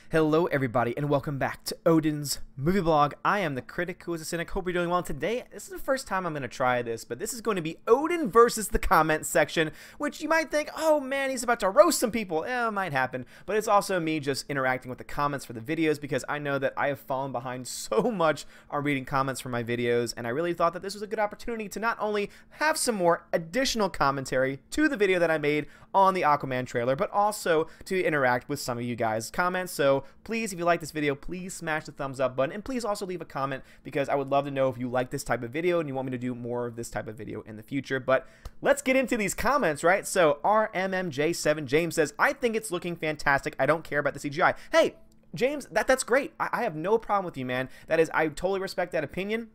Hello everybody and welcome back to Odin's movie blog. I am the critic who is a cynic. Hope you're doing well. Today, this is the first time I'm going to try this, but this is going to be Odin versus the comment section, which you might think, oh man, he's about to roast some people. It might happen, but it's also me just interacting with the comments for the videos because I know that I have fallen behind so much on reading comments for my videos, and I really thought that this was a good opportunity to not only have some more additional commentary to the video that I made on the Aquaman trailer, but also to interact with some of you guys' comments. So please, if you like this video, please smash the thumbs up button, and please also leave a comment because I would love to know if you like this type of video and you want me to do more of this type of video in the future. But let's get into these comments, right? So RMMJ7 James says, I think it's looking fantastic. I don't care about the CGI. Hey, James, that's great. I have no problem with you, man. I totally respect that opinion.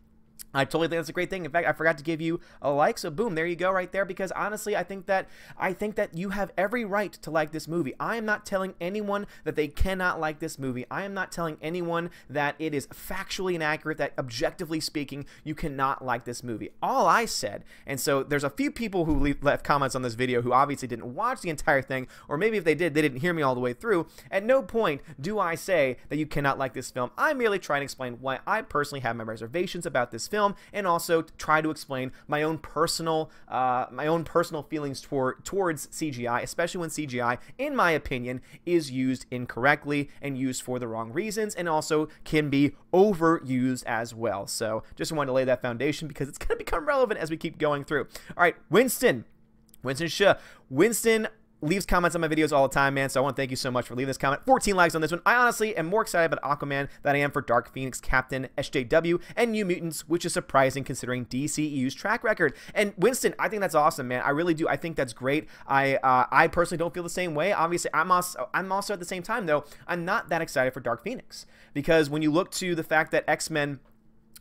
I totally think that's a great thing. In fact, I forgot to give you a like, so boom, there you go right there, because honestly, I think that you have every right to like this movie. I am not telling anyone that they cannot like this movie. I am not telling anyone that it is factually inaccurate, that objectively speaking, you cannot like this movie. All I said, and so there's a few people who left comments on this video who obviously didn't watch the entire thing, or maybe if they did, they didn't hear me all the way through. At no point do I say that you cannot like this film. I merely try to explain why I personally have my reservations about this film, and also try to explain my own personal feelings towards CGI, especially when CGI, in my opinion, is used incorrectly and used for the wrong reasons, and also can be overused as well. So just wanted to lay that foundation because it's going to become relevant as we keep going through. All right, Winston leaves comments on my videos all the time, man, so I want to thank you so much for leaving this comment. 14 likes on this one. I honestly am more excited about Aquaman than I am for Dark Phoenix, Captain, SJW, and New Mutants, which is surprising considering DCEU's track record. And Winston, I think that's awesome, man. I really do. I think that's great. I personally don't feel the same way. Obviously, I'm also at the same time, though, I'm not that excited for Dark Phoenix, because when you look to the fact that X-Men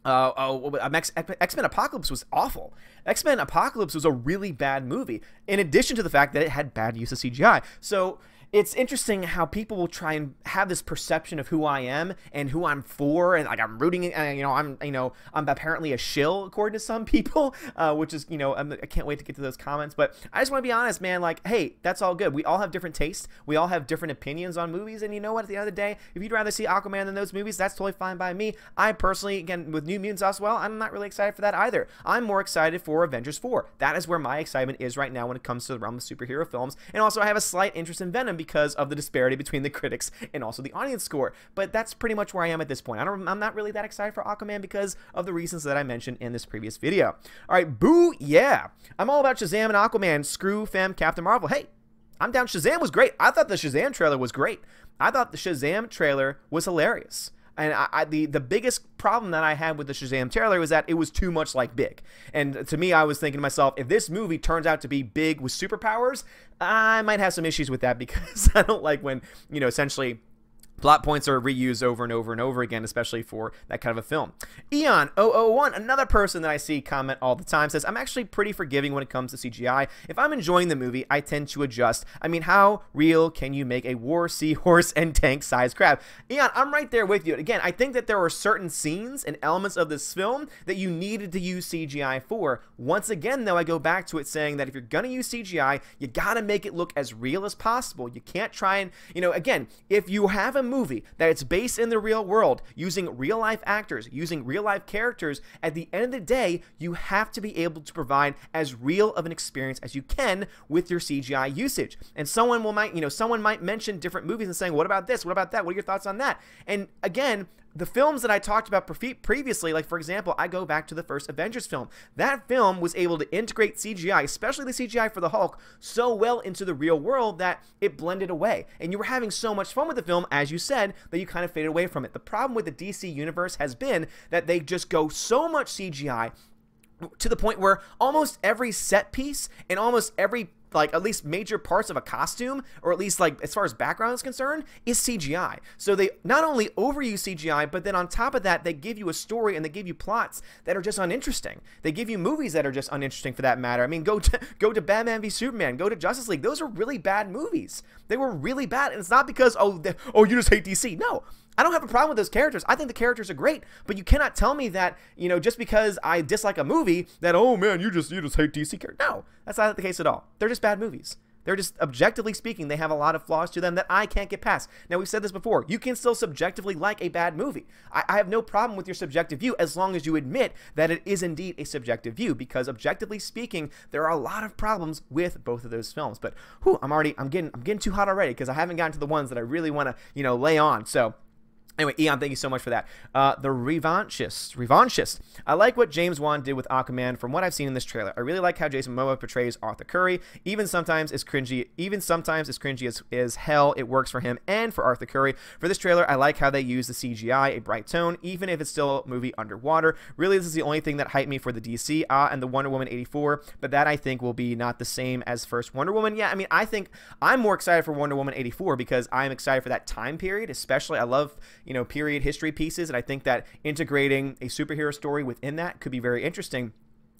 Apocalypse was awful. X-Men Apocalypse was a really bad movie, in addition to the fact that it had bad use of CGI. So it's interesting how people will try and have this perception of who I am and who I'm for, and like I'm rooting, and I'm apparently a shill according to some people, which is, I can't wait to get to those comments. But I just want to be honest, man. Like, hey, that's all good. We all have different tastes. We all have different opinions on movies, and you know what? At the end of the day, if you'd rather see Aquaman than those movies, that's totally fine by me. I personally, again, with New Mutants as well, I'm not really excited for that either. I'm more excited for Avengers 4. That is where my excitement is right now when it comes to the realm of superhero films, and also I have a slight interest in Venom because of the disparity between the critics and also the audience score. But that's pretty much where I am at this point. I'm not really that excited for Aquaman because of the reasons that I mentioned in this previous video. All right, boo, yeah. I'm all about Shazam and Aquaman. Screw fam Captain Marvel. Hey, I'm down. Shazam was great. I thought the Shazam trailer was great. I thought the Shazam trailer was hilarious. And the biggest problem that I had with the Shazam trailer was that it was too much like Big. And to me, I was thinking to myself, if this movie turns out to be Big with superpowers, I might have some issues with that because I don't like when, essentially plot points are reused over and over and over again, especially for that kind of a film. Eon001, another person that I see comment all the time, says, I'm actually pretty forgiving when it comes to CGI. If I'm enjoying the movie, I tend to adjust. I mean, how real can you make a war, seahorse, and tank-sized crab? Eon, I'm right there with you. Again, I think that there were certain scenes and elements of this film that you needed to use CGI for. Once again, though, I go back to it saying that if you're going to use CGI, you got to make it look as real as possible. You can't try and, again, if you have a movie that it's based in the real world, using real life actors, using real life characters, at the end of the day, you have to be able to provide as real of an experience as you can with your CGI usage. And someone might mention different movies and saying, what about this? What about that? What are your thoughts on that? And again, the films that I talked about previously, like for example, I go back to the first Avengers film. That film was able to integrate CGI, especially the CGI for the Hulk, so well into the real world that it blended away. And you were having so much fun with the film, as you said, that you kind of faded away from it. The problem with the DC universe has been that they just go so much CGI to the point where almost every set piece and almost every at least major parts of a costume, or at least as far as background is concerned, is CGI. So they not only overuse CGI, but then on top of that, they give you a story and they give you plots that are just uninteresting. They give you movies that are just uninteresting for that matter. I mean, go to Batman v Superman, go to Justice League. Those are really bad movies. They were really bad, and it's not because, you just hate DC. No, I don't have a problem with those characters. I think the characters are great, but you cannot tell me that, just because I dislike a movie that, oh man, you just hate DC characters. No, that's not the case at all. They're just bad movies. They're just, objectively speaking, they have a lot of flaws to them that I can't get past. Now, we've said this before. You can still subjectively like a bad movie. I have no problem with your subjective view as long as you admit that it is indeed a subjective view, because objectively speaking, there are a lot of problems with both of those films. But whew, I'm getting too hot already because I haven't gotten to the ones that I really want to, lay on. So anyway, Eon, thank you so much for that. The Revanchist. I like what James Wan did with Aquaman from what I've seen in this trailer. I really like how Jason Momoa portrays Arthur Curry. Even sometimes as cringy as hell, it works for him and for Arthur Curry. For this trailer, I like how they use the CGI, a bright tone, even if it's still a movie underwater. Really, this is the only thing that hyped me for the DC and the Wonder Woman 84, but that I think will be not the same as first Wonder Woman. Yeah, I mean, I think I'm more excited for Wonder Woman 84 because I'm excited for that time period, especially. I love period history pieces, and I think that integrating a superhero story within that could be very interesting.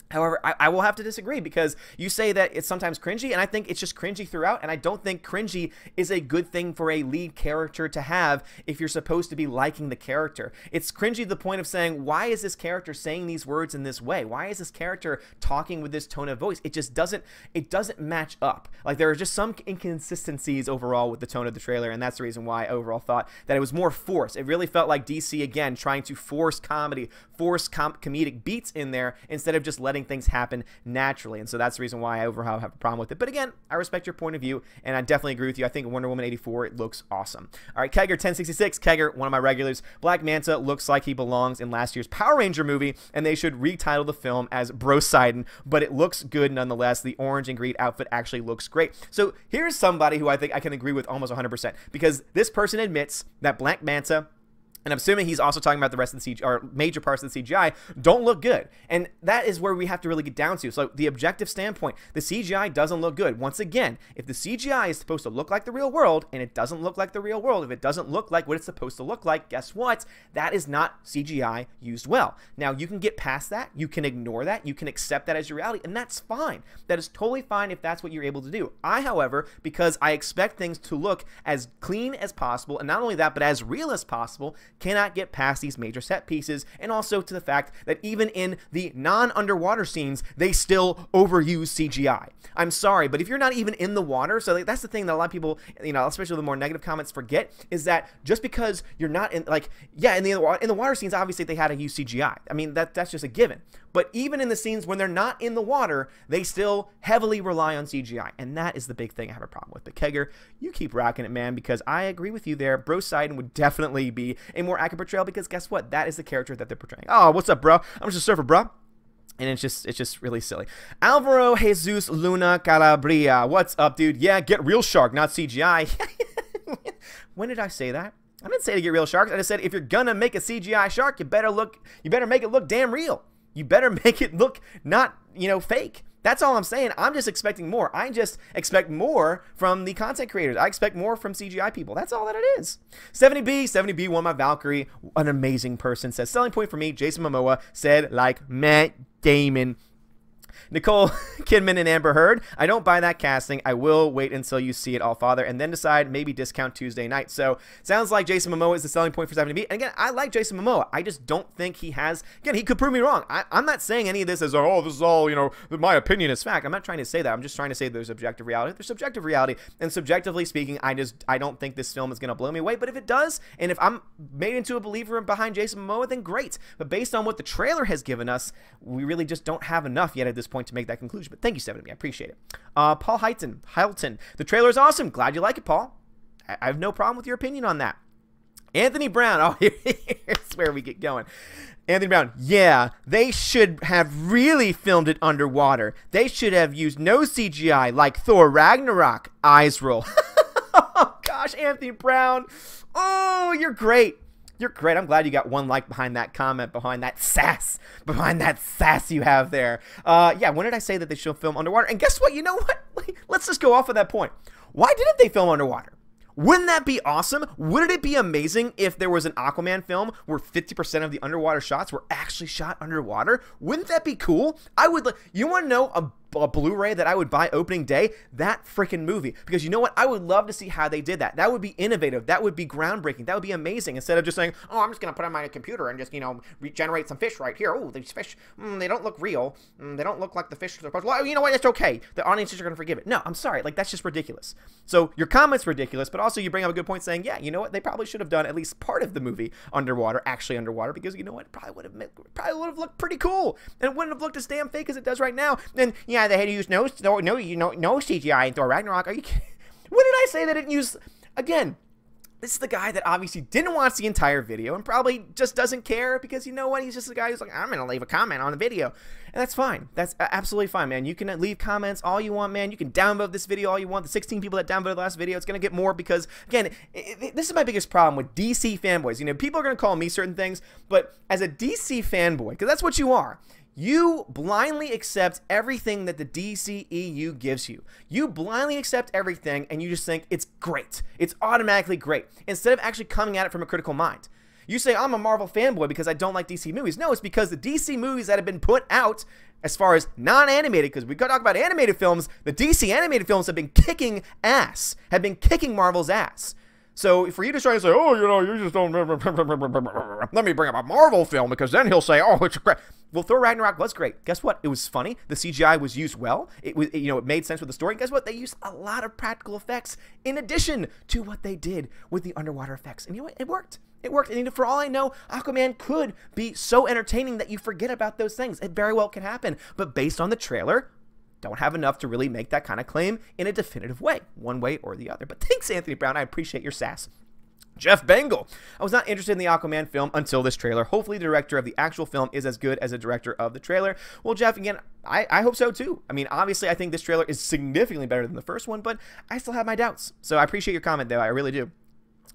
However, I will have to disagree because you say that it's sometimes cringy, and I think it's just cringy throughout, and I don't think cringy is a good thing for a lead character to have if you're supposed to be liking the character. It's cringy to the point of saying, why is this character saying these words in this way? Why is this character talking with this tone of voice? It just doesn't match up. Like, there are just some inconsistencies overall with the tone of the trailer, and that's the reason why I overall thought that it was more forced. It really felt like DC, again, trying to force comedy, force comedic beats in there instead of just letting things happen naturally. And so that's the reason why I overall have a problem with it. But again, I respect your point of view, and I definitely agree with you. I think Wonder Woman 84, it looks awesome. All right, Kegger 1066. Kegger, one of my regulars. Black Manta looks like he belongs in last year's Power Ranger movie, and they should retitle the film as Brosidon, but it looks good nonetheless. The orange and green outfit actually looks great. So here's somebody who I think I can agree with almost 100%, because this person admits that Black Manta, and I'm assuming he's also talking about the rest of the CGI, or major parts of the CGI, don't look good. And that is where we have to really get down to. So the objective standpoint, the CGI doesn't look good. Once again, if the CGI is supposed to look like the real world, and it doesn't look like the real world, if it doesn't look like what it's supposed to look like, guess what? That is not CGI used well. Now, you can get past that. You can ignore that. You can accept that as your reality, and that's fine. That is totally fine if that's what you're able to do. I, however, because I expect things to look as clean as possible, and not only that, but as real as possible, cannot get past these major set pieces, and also to the fact that even in the non-underwater scenes, they still overuse CGI. I'm sorry, but if you're not even in the water, so that's the thing that a lot of people, especially the more negative comments, forget, is that just because you're not in, in the water scenes, obviously they had to use CGI. I mean, that's just a given. But even in the scenes when they're not in the water, they still heavily rely on CGI, and that is the big thing I have a problem with. But Kegger, you keep rocking it, man, because I agree with you there. Brosidon would definitely be a more accurate portrayal, because guess what? That is the character that they're portraying. Oh, what's up, bro? I'm just a surfer, bro. And it's just really silly. Alvaro Jesus Luna Calabria. What's up, dude? Yeah, get real shark, not CGI. When did I say that? I didn't say to get real sharks. I just said if you're gonna make a CGI shark, you better make it look damn real. You better make it look not, fake. That's all I'm saying. I'm just expecting more. I just expect more from the content creators. I expect more from CGI people. That's all that it is. 70B, one my Valkyrie, an amazing person, says, selling point for me, Jason Momoa said like Matt Damon. Nicole Kidman and Amber Heard. I don't buy that casting. I will wait until you see it all, Father, and then decide, maybe discount Tuesday night. So, sounds like Jason Momoa is the selling point for 70B. And again, I like Jason Momoa. I just don't think he has, again, he could prove me wrong. I'm not saying any of this as, oh, this is all, my opinion is fact. I'm not trying to say that. I'm just trying to say there's objective reality. There's subjective reality. And subjectively speaking, I don't think this film is going to blow me away. But if it does, and if I'm made into a believer behind Jason Momoa, then great. But based on what the trailer has given us, we really just don't have enough yet at this point to make that conclusion. But thank you, 70. I appreciate it. Paul Hilton. The trailer is awesome. Glad you like it, Paul. I have no problem with your opinion on that. Anthony Brown. Oh, here's where we get going. Anthony Brown. Yeah, they should have really filmed it underwater. They should have used no CGI like Thor Ragnarok. Eyes roll. Oh, gosh, Anthony Brown. Oh, you're great. You're great. I'm glad you got one like behind that comment, behind that sass you have there. Yeah, when did I say that they should film underwater? And guess what? You know what? Let's just go off of that point. Why didn't they film underwater? Wouldn't that be awesome? Wouldn't it be amazing if there was an Aquaman film where 50% of the underwater shots were actually shot underwater? Wouldn't that be cool? I would. You want to know Blu-ray that I would buy opening day, that freaking movie. Because you know what? I would love to see how they did that. That would be innovative. That would be groundbreaking. That would be amazing. Instead of just saying, oh, I'm just going to put on my computer and just, regenerate some fish right here. Oh, these fish, they don't look real. They don't look like the fish they're supposed to. Well, you know what? It's okay. The audiences are going to forgive it. No, I'm sorry. Like, that's just ridiculous. So your comment's ridiculous, but also you bring up a good point saying, yeah, you know what? They probably should have done at least part of the movie actually underwater, because you know what? It probably would have looked pretty cool. And it wouldn't have looked as damn fake as it does right now. And yeah, they had to use no CGI in Thor Ragnarok. Are you kidding? What did I say they didn't use? Again, this is the guy that obviously didn't watch the entire video and probably just doesn't care, because you know what? He's just a guy who's like, I'm going to leave a comment on the video. And that's fine. That's absolutely fine, man. You can leave comments all you want, man. You can downvote this video all you want. The 16 people that downvoted the last video, it's going to get more because, again, this is my biggest problem with DC fanboys. People are going to call me certain things, but as a DC fanboy, because that's what you are, you blindly accept everything that the DCEU gives you. You blindly accept everything, and you just think it's great. It's automatically great, instead of actually coming at it from a critical mind. You say, I'm a Marvel fanboy because I don't like DC movies. No, it's because the DC movies that have been put out, as far as non-animated, because we could talk about animated films, the DC animated films have been kicking ass, have been kicking Marvel's ass. So for you to try to say, oh, you just don't, let me bring up a Marvel film, because then he'll say, oh, it's great. Well, Thor Ragnarok was great. Guess what? It was funny. The CGI was used well. It made sense with the story. And guess what? They used a lot of practical effects in addition to what they did with the underwater effects. And you know what? It worked. It worked. And for all I know, Aquaman could be so entertaining that you forget about those things. It very well can happen. But based on the trailer, don't have enough to really make that kind of claim in a definitive way, one way or the other. But thanks, Anthony Brown. I appreciate your sass. Jeff Bengal. I was not interested in the Aquaman film until this trailer. Hopefully the director of the actual film is as good as the director of the trailer. Well, Jeff, again, I hope so too. I mean, obviously, I think this trailer is significantly better than the first one, but I still have my doubts. So I appreciate your comment, though. I really do.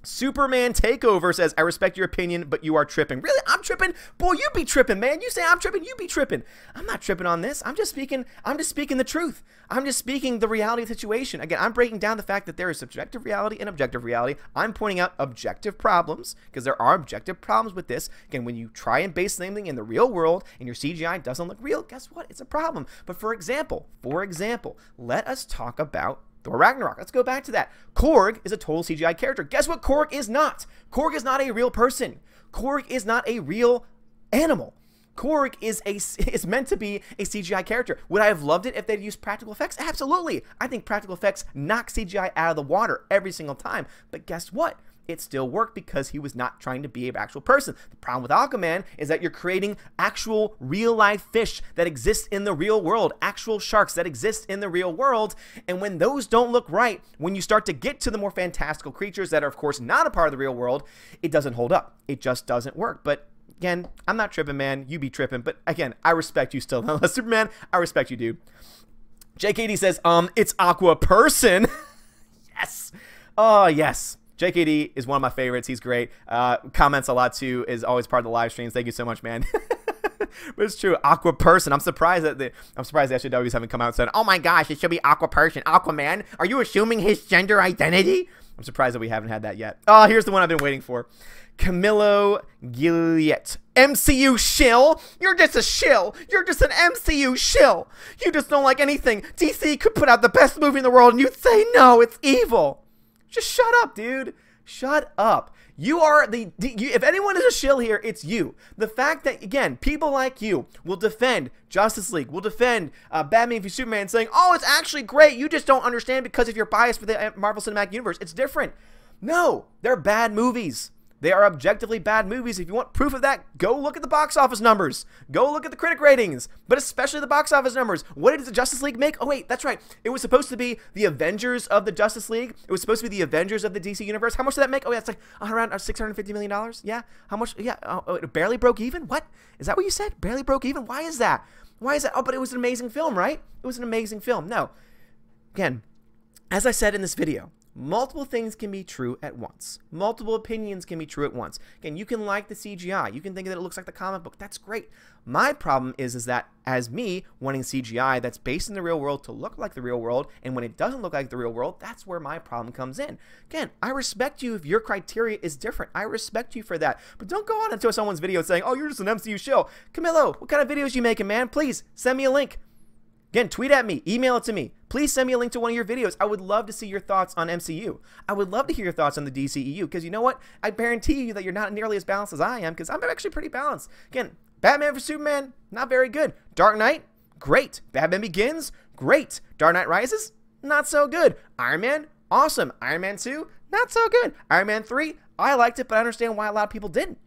Superman Takeover says, I respect your opinion, but you are tripping. Really? I'm tripping? Boy, you be tripping, man. You say I'm tripping, you be tripping. I'm not tripping on this. I'm just speaking the truth. I'm just speaking the reality of the situation. Again, I'm breaking down the fact that there is subjective reality and objective reality. I'm pointing out objective problems, because there are objective problems with this. Again, when you try and base something in the real world and your CGI doesn't look real, guess what? It's a problem. But for example, let us talk about Thor Ragnarok. Let's go back to that. Korg is a total CGI character. Guess what Korg is not? Korg is not a real person. Korg is not a real animal. Korg is meant to be a CGI character. Would I have loved it if they'd used practical effects? Absolutely. I think practical effects knock CGI out of the water every single time. But guess what? It still worked because he was not trying to be an actual person. The problem with Aquaman is that you're creating actual real-life fish that exist in the real world, actual sharks that exist in the real world, and when those don't look right, when you start to get to the more fantastical creatures that are, of course, not a part of the real world, it doesn't hold up. It just doesn't work. But again, I'm not tripping, man. You be tripping. But again, I respect you still. Nonetheless, Superman, I respect you, dude. JKD says, it's Aqua Person. Yes. Oh, yes. JKD is one of my favorites. He's great. Comments a lot too. Is always part of the live streams. Thank you so much, man. But it's true. Aqua Person. I'm surprised that the SJWs haven't come out and said, "Oh my gosh, it should be Aqua Person, Aquaman." Are you assuming his gender identity? I'm surprised that we haven't had that yet. Oh, here's the one I've been waiting for. Camilo Gilliet. MCU shill? You're just a shill. You're just an MCU shill. You just don't like anything. DC could put out the best movie in the world and you'd say, no, it's evil. Just shut up, dude. Shut up. You are if anyone is a shill here, it's you. The fact that, again, people like you will defend Justice League, will defend Batman v Superman, saying, oh, it's actually great. You just don't understand because of your bias for the Marvel Cinematic Universe. It's different. No, they're bad movies. They are objectively bad movies. If you want proof of that, go look at the box office numbers. Go look at the critic ratings, but especially the box office numbers. What did the Justice League make? Oh, wait, that's right. It was supposed to be the Avengers of the Justice League. It was supposed to be the Avengers of the DC Universe. How much did that make? Oh, yeah, it's like around $650 million. Yeah. How much? Yeah. It barely broke even? What? Is that what you said? Barely broke even? Why is that? Why is that? Oh, but it was an amazing film, right? It was an amazing film. No. Again, as I said in this video, multiple things can be true at once. Multiple opinions can be true at once. Again, you can like the CGI. You can think that it looks like the comic book. That's great. My problem is that as me wanting CGI that's based in the real world to look like the real world, and when it doesn't look like the real world, that's where my problem comes in. Again, I respect you if your criteria is different. I respect you for that. But don't go on into someone's video saying, oh, you're just an MCU shill. Camilo, what kind of videos you making, man? Please, send me a link. Again, tweet at me, email it to me. Please send me a link to one of your videos. I would love to see your thoughts on MCU. I would love to hear your thoughts on the DCEU, because you know what? I guarantee you that you're not nearly as balanced as I am, because I'm actually pretty balanced. Again, Batman vs Superman, not very good. Dark Knight, great. Batman Begins, great. Dark Knight Rises, not so good. Iron Man, awesome. Iron Man 2, not so good. Iron Man 3, I liked it, but I understand why a lot of people didn't.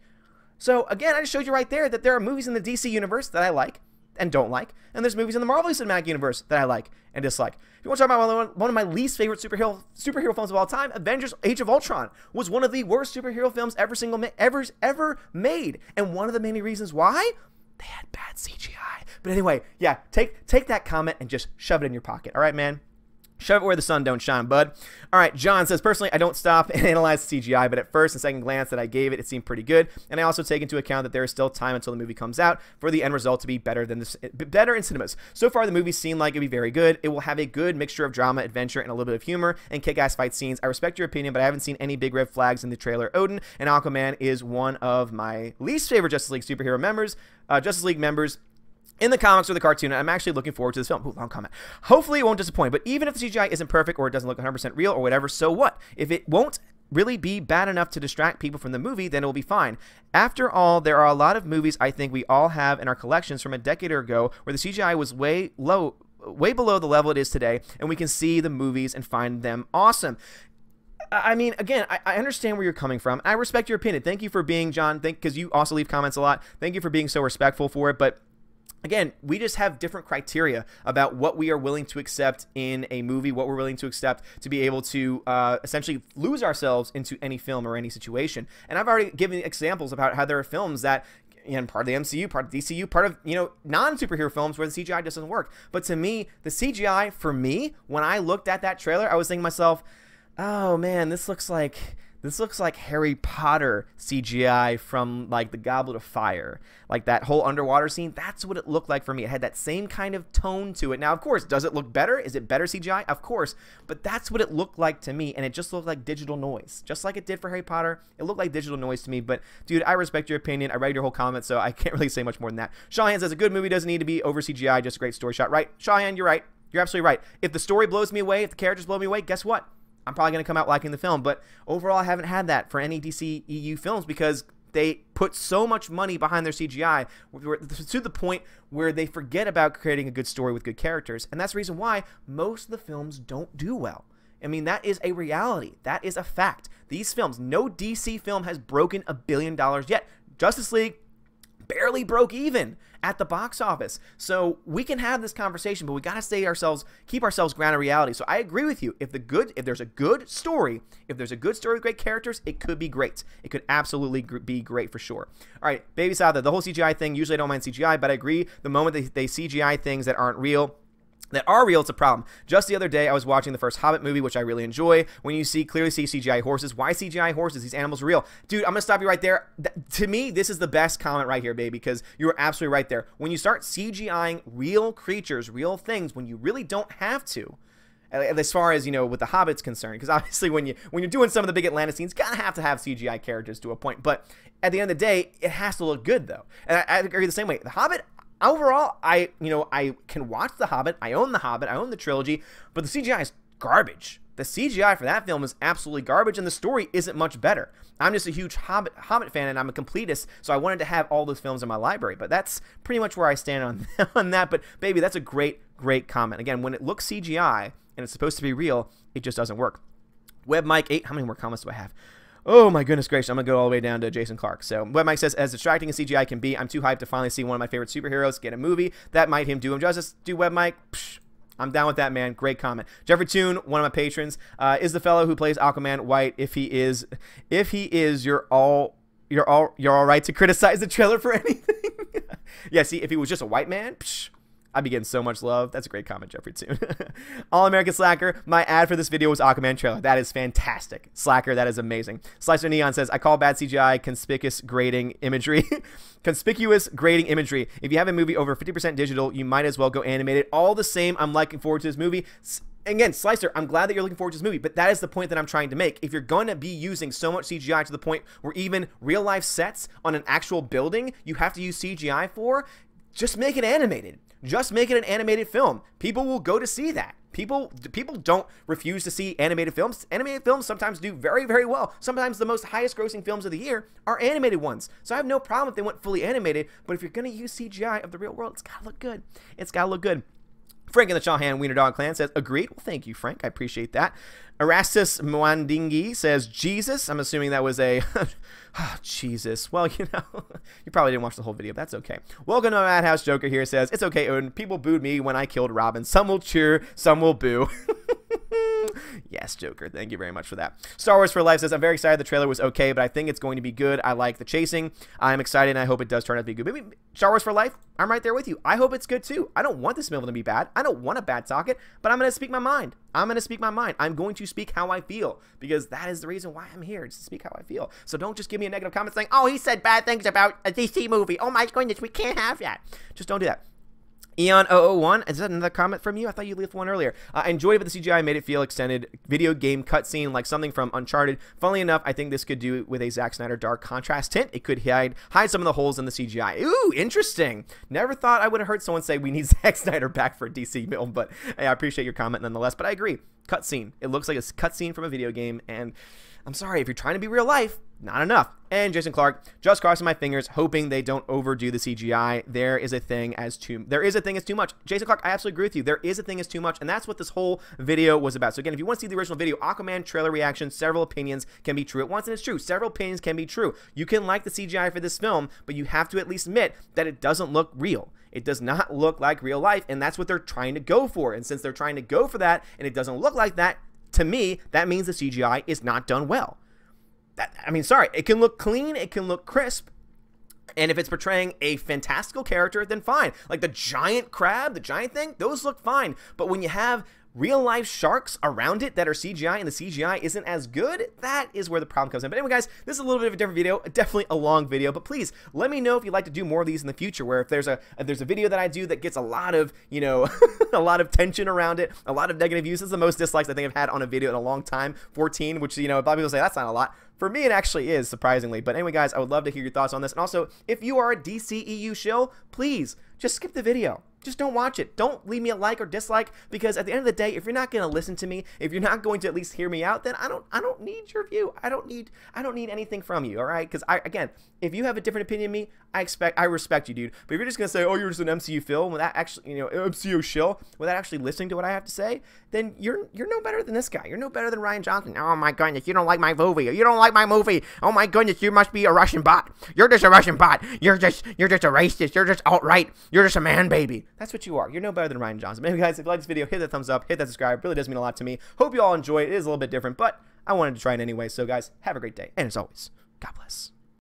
So again, I just showed you right there that there are movies in the DC universe that I like and don't like, and there's movies in the Marvel Cinematic Universe that I like and dislike. If you want to talk about one of my least favorite superhero films of all time, Avengers: Age of Ultron was one of the worst superhero films ever made, and one of the many reasons why, they had bad CGI. But anyway, yeah, take that comment and just shove it in your pocket. All right, man. Shove it where the sun don't shine, bud. All right, John says, personally, I don't stop and analyze the CGI, but at first and second glance that I gave it, it seemed pretty good. And I also take into account that there is still time until the movie comes out for the end result to be better in cinemas. So far, the movie seemed like it'd be very good. It will have a good mixture of drama, adventure, and a little bit of humor and kick-ass fight scenes. I respect your opinion, but I haven't seen any big red flags in the trailer. Odin and Aquaman is one of my least favorite Justice League members in the comics or the cartoon, and I'm actually looking forward to this film. Ooh, long comment. Hopefully it won't disappoint, but even if the CGI isn't perfect or it doesn't look 100% real or whatever, so what? If it won't really be bad enough to distract people from the movie, then it'll be fine. After all, there are a lot of movies I think we all have in our collections from a decade ago where the CGI was way below the level it is today, and we can see the movies and find them awesome. I mean, again, I understand where you're coming from. I respect your opinion. Thank you for being, John, because you also leave comments a lot. Thank you for being so respectful for it, but again, we just have different criteria about what we are willing to accept in a movie, what we're willing to accept to be able to essentially lose ourselves into any film or any situation. And I've already given examples about how there are films that, part of the MCU, part of DCU, part of, non-superhero films where the CGI just doesn't work. But to me, the CGI, for me, when I looked at that trailer, I was thinking to myself, oh man, this looks like Harry Potter CGI from like the Goblet of Fire, like that whole underwater scene. That's what it looked like for me. It had that same kind of tone to it. Now, of course, does it look better? Is it better CGI? Of course, but that's what it looked like to me, and it just looked like digital noise, just like it did for Harry Potter. It looked like digital noise to me. But dude, I respect your opinion. I read your whole comment, so I can't really say much more than that. Shawhan says a good movie doesn't need to be over CGI, just a great story shot. Right, Shawhan, you're right. You're absolutely right. If the story blows me away, if the characters blow me away, guess what? I'm probably going to come out liking the film, but overall, I haven't had that for any DCEU films because they put so much money behind their CGI to the point where they forget about creating a good story with good characters, and that's the reason why most of the films don't do well. I mean, that is a reality. That is a fact. These films, no DC film has broken $1 billion yet. Justice League barely broke even at the box office. So we can have this conversation, but we got to keep ourselves grounded in reality. So I agree with you. If there's a good story with great characters, it could be great. It could absolutely be great for sure. All right, baby Sada, the whole CGI thing, usually I don't mind CGI, but I agree the moment they CGI things that aren't real, it's a problem. Just the other day, I was watching the first Hobbit movie, which I really enjoy. When you clearly see CGI horses, why CGI horses? These animals are real. Dude, I'm going to stop you right there. To me, this is the best comment right here, baby, because you're absolutely right there. When you start CGIing real creatures, real things, when you really don't have to, as far as, with the Hobbit's concerned, because obviously when you're doing some of the big Atlantis scenes, you gotta have to have CGI characters to a point. But at the end of the day, it has to look good, though. And I agree the same way. The Hobbit, overall, I can watch The Hobbit. I own The Hobbit. I own the trilogy. But the CGI is garbage. The CGI for that film is absolutely garbage, and the story isn't much better. I'm just a huge Hobbit fan, and I'm a completist, so I wanted to have all those films in my library. But that's pretty much where I stand on that. But, baby, that's a great comment. Again, when it looks CGI and it's supposed to be real, it just doesn't work. WebMike8, how many more comments do I have? Oh my goodness gracious, I'm going to go all the way down to Jason Clark. So, WebMike says, as distracting as CGI can be, I'm too hyped to finally see one of my favorite superheroes get a movie. That might do him justice. Do WebMike? Psh, I'm down with that, man. Great comment. Jeffrey Toon, one of my patrons, is the fellow who plays Aquaman white. If he is, you're all right to criticize the trailer for anything. Yeah, see, if he was just a white man, psh, I'd be getting so much love. That's a great comment, Jeffrey Toon. All-American Slacker, my ad for this video was Aquaman trailer. That is fantastic. Slacker, that is amazing. Slicer Neon says, I call bad CGI conspicuous grading imagery. Conspicuous grading imagery. If you have a movie over 50% digital, you might as well go animated. All the same, I'm looking forward to this movie. Again, Slicer, I'm glad that you're looking forward to this movie, but that is the point that I'm trying to make. If you're going to be using so much CGI to the point where even real-life sets on an actual building you have to use CGI for, just make it animated. Just make it an animated film. People will go to see that. People don't refuse to see animated films. Animated films sometimes do very, very well. Sometimes the most highest grossing films of the year are animated ones. So I have no problem if they went fully animated, but if you're going to use CGI of the real world, it's got to look good. It's got to look good. Frank in the Chawhan Wiener Dog Clan says, agreed. Well, thank you, Frank. I appreciate that. Erastus Mwandingi says, Jesus. I'm assuming that was a... oh, Jesus. Well, you know, you probably didn't watch the whole video, but that's okay. Welcome to Madhouse Joker here says, it's okay, Odin. People booed me when I killed Robin. Some will cheer, some will boo. Yes, Joker. Thank you very much for that. Star Wars for Life says, I'm very excited. The trailer was okay, but I think it's going to be good. I like the chasing. I'm excited, and I hope it does turn out to be good. Maybe Star Wars for Life, I'm right there with you. I hope it's good, too. I don't want this film to be bad. I don't want a bad socket, but I'm going to speak my mind. I'm going to speak my mind. I'm going to speak how I feel, because that is the reason why I'm here, just to speak how I feel. So don't just give me a negative comment saying, oh, he said bad things about a DC movie. Oh, my goodness, we can't have that. Just don't do that. Eon001, is that another comment from you? I thought you left one earlier. I enjoyed it, but the CGI made it feel extended video game cutscene like something from Uncharted. Funnily enough, I think this could do with a Zack Snyder dark contrast tint. It could hide some of the holes in the CGI. Ooh, interesting. Never thought I would have heard someone say we need Zack Snyder back for a DC film, but hey, I appreciate your comment nonetheless. But I agree. Cutscene. It looks like a cutscene from a video game, and I'm sorry, if you're trying to be real life, not enough. And Jason Clark, just crossing my fingers, hoping they don't overdo the CGI. There is a thing as too much. Jason Clark, I absolutely agree with you. There is a thing as too much, and that's what this whole video was about. So again, if you want to see the original video, Aquaman trailer reaction, several opinions can be true at once, and it's true. Several opinions can be true. You can like the CGI for this film, but you have to at least admit that it doesn't look real. It does not look like real life, and that's what they're trying to go for. And since they're trying to go for that, and it doesn't look like that, to me, that means the CGI is not done well. I mean, sorry, it can look clean, it can look crisp, and if it's portraying a fantastical character, then fine. Like the giant crab, the giant thing, those look fine. But when you have real-life sharks around it that are CGI and the CGI isn't as good, that is where the problem comes in. But anyway, guys, this is a little bit of a different video, definitely a long video, but please let me know if you'd like to do more of these in the future, where if there's a video that I do that gets a lot of, you know, a lot of tension around it, a lot of negative views. This is the most dislikes I think I've had on a video in a long time, 14, which, you know, a lot of people say that's not a lot. For me, it actually is, surprisingly. But anyway, guys, I would love to hear your thoughts on this. And also, if you are a DCEU shill, please just skip the video. Just don't watch it. Don't leave me a like or dislike, because at the end of the day, if you're not going to listen to me, if you're not going to at least hear me out, then I don't need your view. I don't need anything from you, all right? Because again, if you have a different opinion than me, I respect you, dude. But if you're just going to say, oh, you're just an MCU film without actually, you know, MCU shill, without actually listening to what I have to say, then you're no better than this guy. You're no better than Ryan Johnson. Oh my goodness, you don't like my movie. You don't like my movie. Oh my goodness, you must be a Russian bot. You're just a Russian bot. You're just a racist. You're just alt-right. You're just a man baby. That's what you are. You're no better than Ryan Johnson. But anyway, guys, if you like this video, hit that thumbs up, hit that subscribe. It really does mean a lot to me. Hope you all enjoy it. It is a little bit different, but I wanted to try it anyway. So guys, have a great day. And as always, God bless.